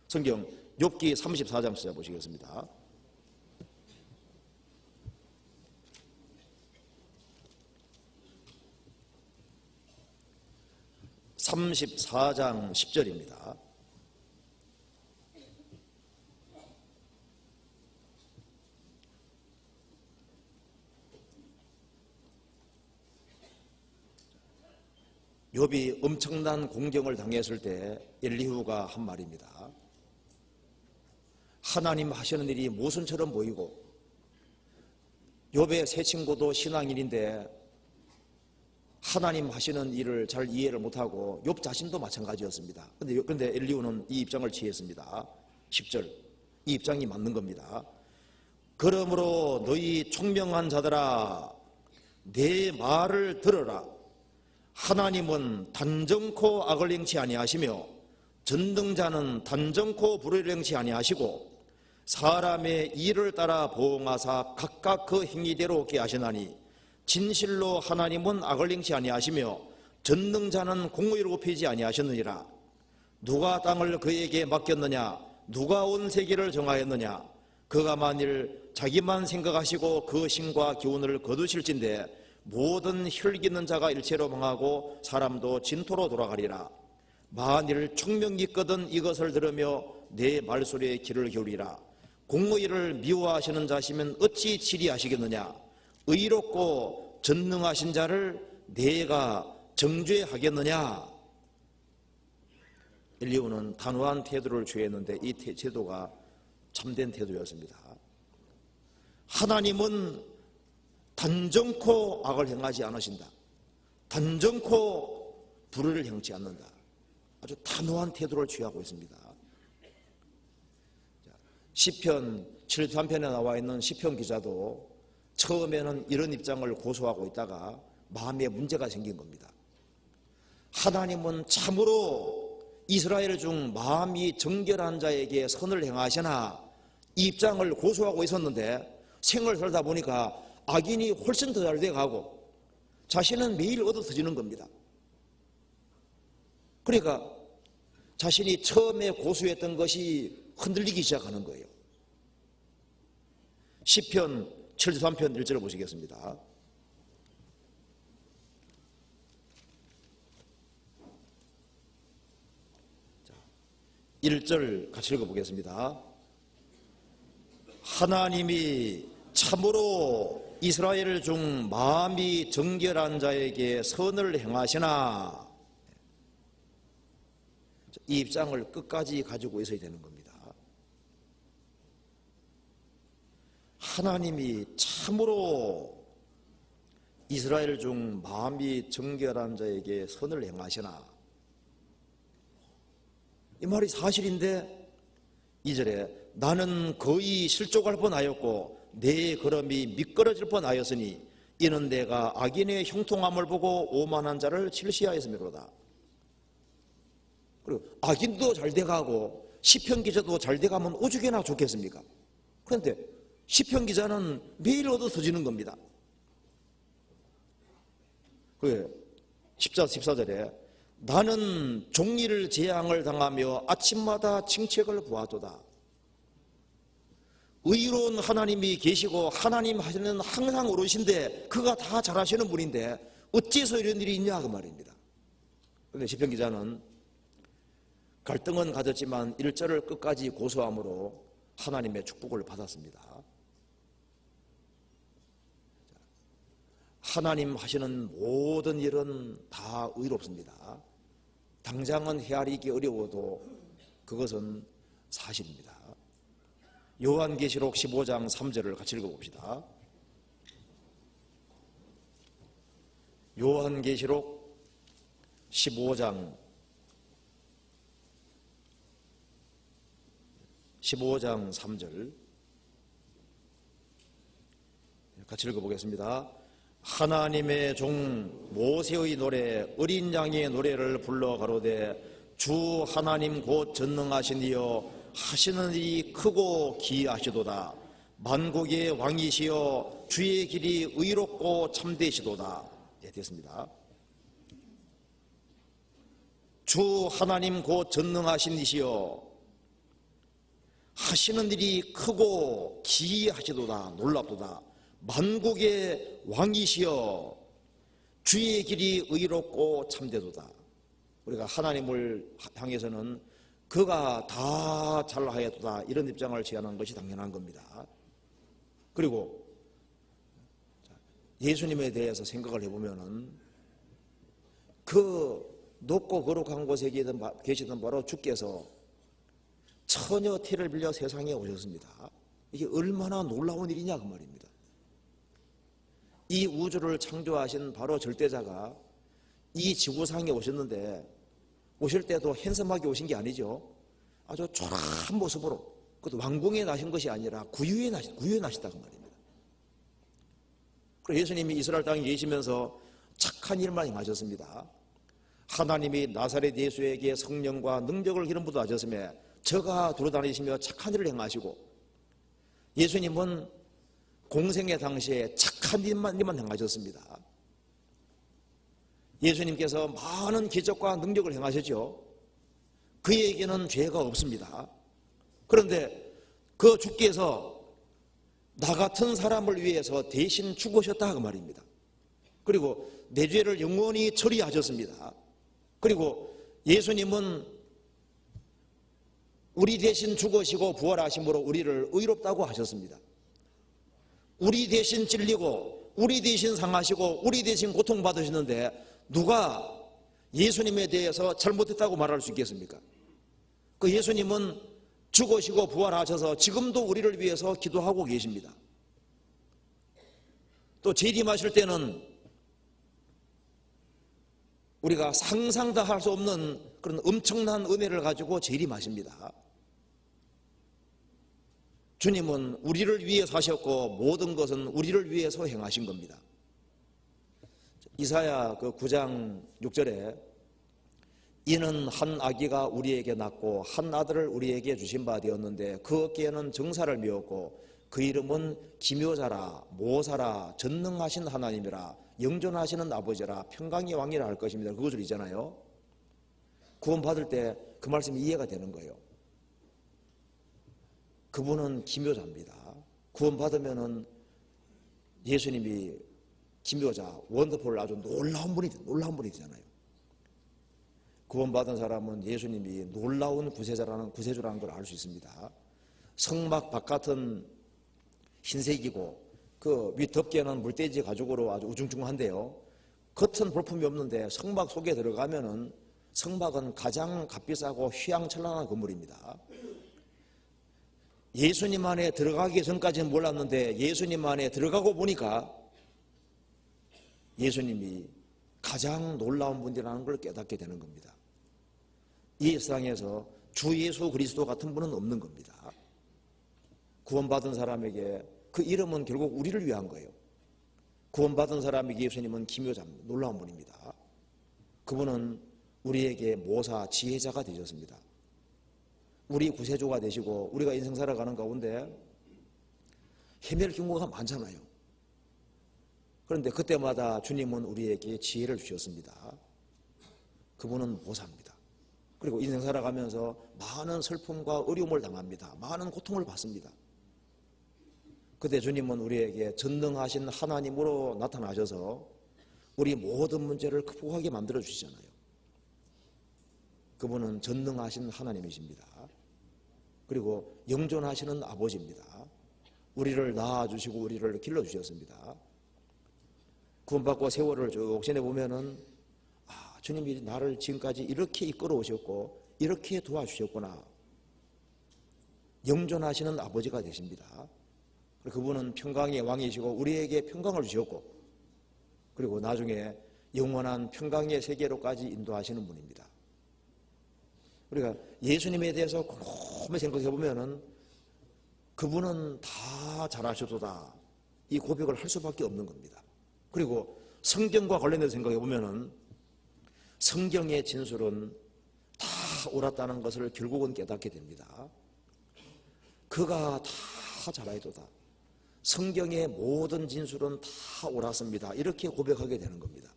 성경 욥기 34장 찾아보시겠습니다. 34장 10절입니다. 욥이 엄청난 공경을 당했을 때 엘리후가 한 말입니다. 하나님 하시는 일이 모순처럼 보이고, 욥의 세 친구도 신앙인인데 하나님 하시는 일을 잘 이해를 못하고 욥 자신도 마찬가지였습니다. 그런데 엘리후는 이 입장을 취했습니다. 10절, 이 입장이 맞는 겁니다. 그러므로 너희 총명한 자들아, 내 말을 들어라. 하나님은 단정코 악을 행치 아니하시며 전능자는 단정코 불의를 행치 아니하시고 사람의 일을 따라 보응하사 각각 그 행위대로 얻게 하시나니 진실로 하나님은 악을 행치 아니하시며 전능자는 공의를 굽히지 아니하셨느니라. 누가 땅을 그에게 맡겼느냐? 누가 온 세계를 정하였느냐? 그가 만일 자기만 생각하시고 그 힘과 기운을 거두실진데 모든 혈기는 자가 일체로 망하고 사람도 진토로 돌아가리라. 만일 총명이 있거든 이것을 들으며 내 말소리에 귀를 기울이라. 공의를 미워하시는 자시면 어찌 치리하시겠느냐? 의롭고 전능하신 자를 내가 정죄하겠느냐? 엘리후는 단호한 태도를 취했는데 이 태도가 참된 태도였습니다. 하나님은 단정코 악을 행하지 않으신다. 단정코 불의를 행치 않는다. 아주 단호한 태도를 취하고 있습니다. 시편 73편에 나와 있는 시편 기자도 처음에는 이런 입장을 고수하고 있다가 마음에 문제가 생긴 겁니다. 하나님은 참으로 이스라엘 중 마음이 정결한 자에게 선을 행하시나, 이 입장을 고수하고 있었는데 생을 살다 보니까 악인이 훨씬 더 잘 돼가고 자신은 매일 얻어서지는 겁니다. 그러니까 자신이 처음에 고수했던 것이 흔들리기 시작하는 거예요. 시편 73편 1절을 보시겠습니다. 자, 1절 같이 읽어보겠습니다. 하나님이 참으로 이스라엘 중 마음이 정결한 자에게 선을 행하시나, 이 입장을 끝까지 가지고 있어야 되는 겁니다. 하나님이 참으로 이스라엘 중 마음이 정결한 자에게 선을 행하시나, 이 말이 사실인데 2절에 나는 거의 실족할 뻔하였고 내 걸음이 미끄러질 뻔하였으니 이는 내가 악인의 형통함을 보고 오만한 자를 질시하였음이로다. 그리고 악인도 잘 돼가고 시편 기자도 잘 돼가면 오죽이나 좋겠습니까? 그런데 시편 기자는 매일 얻어서지는 겁니다. 그래 14절에 나는 종일 재앙을 당하며 아침마다 칭책을 구하도다. 의로운 하나님이 계시고 하나님 하시는 항상 어르신데 그가 다 잘하시는 분인데 어째서 이런 일이 있냐 그 말입니다. 그런데 시편 기자는 갈등은 가졌지만 1절을 끝까지 고수함으로 하나님의 축복을 받았습니다. 하나님 하시는 모든 일은 다 의롭습니다. 당장은 헤아리기 어려워도 그것은 사실입니다. 요한계시록 15장 3절을 같이 읽어봅시다. 요한계시록 15장 3절 같이 읽어보겠습니다. 하나님의 종 모세의 노래 어린 양의 노래를 불러 가로되 주 하나님 곧 전능하신 이여 하시는 일이 크고 기이하시도다. 만국의 왕이시여 주의 길이 의롭고 참되시도다. 예, 됐습니다. 주 하나님 곧 전능하신 이시여 하시는 일이 크고 기이하시도다. 놀랍도다. 만국의 왕이시여 주의 길이 의롭고 참되도다. 우리가 하나님을 향해서는 그가 다 잘하였도다 이런 입장을 취하는 것이 당연한 겁니다. 그리고 예수님에 대해서 생각을 해보면은 그 높고 거룩한 곳에 계시던 바로 주께서 처녀 티를 빌려 세상에 오셨습니다. 이게 얼마나 놀라운 일이냐 그 말입니다. 이 우주를 창조하신 바로 절대자가 이 지구상에 오셨는데 오실 때도 핸섬하게 오신 게 아니죠. 아주 초라한 모습으로, 그것도 왕궁에 나신 것이 아니라 구유에 나셨다 그 말입니다. 그래서 예수님이 이스라엘 땅에 계시면서 착한 일만 행하셨습니다. 하나님이 나사렛 예수에게 성령과 능력을 기름 부어 하셨으며 저가 돌아다니시며 착한 일을 행하시고, 예수님은 공생의 당시에 착한 일만 행하셨습니다. 예수님께서 많은 기적과 능력을 행하셨죠. 그에게는 죄가 없습니다. 그런데 그 주께서 나 같은 사람을 위해서 대신 죽으셨다 그 말입니다. 그리고 내 죄를 영원히 처리하셨습니다. 그리고 예수님은 우리 대신 죽으시고 부활하심으로 우리를 의롭다고 하셨습니다. 우리 대신 찔리고 우리 대신 상하시고 우리 대신 고통받으시는데 누가 예수님에 대해서 잘못했다고 말할 수 있겠습니까? 그 예수님은 죽으시고 부활하셔서 지금도 우리를 위해서 기도하고 계십니다. 또 재림하실 때는 우리가 상상도 할 수 없는 그런 엄청난 은혜를 가지고 재림하십니다. 주님은 우리를 위해서 하셨고 모든 것은 우리를 위해서 행하신 겁니다. 이사야 그 9장 6절에 이는 한 아기가 우리에게 낳고 한 아들을 우리에게 주신 바 되었는데 그 어깨에는 정사를 메었고 그 이름은 기묘자라 모사라 전능하신 하나님이라 영존하시는 아버지라 평강의 왕이라 할 것입니다. 그것을 있잖아요. 구원 받을 때 그 말씀이 이해가 되는 거예요. 그분은 기묘자입니다. 구원 받으면은 예수님이 기묘자, 원더풀 아주 놀라운 분이 되잖아요. 구원받은 사람은 예수님이 놀라운 구세주라는 걸 알 수 있습니다. 성막 바깥은 흰색이고 그 윗 덮개는 물돼지 가죽으로 아주 우중충한데요. 겉은 볼품이 없는데 성막 속에 들어가면은 성막은 가장 값비싸고 휘황찬란한 건물입니다. 예수님 안에 들어가기 전까지는 몰랐는데 예수님 안에 들어가고 보니까 예수님이 가장 놀라운 분이라는 걸 깨닫게 되는 겁니다. 이 세상에서 주 예수 그리스도 같은 분은 없는 겁니다. 구원받은 사람에게 그 이름은 결국 우리를 위한 거예요. 구원받은 사람에게 예수님은 기묘자입니다. 놀라운 분입니다. 그분은 우리에게 모사, 지혜자가 되셨습니다. 우리 구세주가 되시고 우리가 인생 살아가는 가운데 헤맬 경우가 많잖아요. 그런데 그때마다 주님은 우리에게 지혜를 주셨습니다. 그분은 모사입니다. 그리고 인생 살아가면서 많은 슬픔과 어려움을 당합니다. 많은 고통을 받습니다. 그때 주님은 우리에게 전능하신 하나님으로 나타나셔서 우리 모든 문제를 극복하게 만들어 주시잖아요. 그분은 전능하신 하나님이십니다. 그리고 영존하시는 아버지입니다. 우리를 낳아주시고 우리를 길러주셨습니다. 구원받고 세월을 쭉 지내보면은 주님이 나를 지금까지 이렇게 이끌어 오셨고 이렇게 도와주셨구나. 영존하시는 아버지가 되십니다. 그분은 평강의 왕이시고 우리에게 평강을 주셨고 그리고 나중에 영원한 평강의 세계로까지 인도하시는 분입니다. 우리가 예수님에 대해서 곰곰이 생각해 보면은 그분은 다 잘하셔도다 이 고백을 할 수밖에 없는 겁니다. 그리고 성경과 관련해서 생각해 보면은 성경의 진술은 다 옳았다는 것을 결국은 깨닫게 됩니다. 그가 다 잘하여도다. 성경의 모든 진술은 다 옳았습니다. 이렇게 고백하게 되는 겁니다.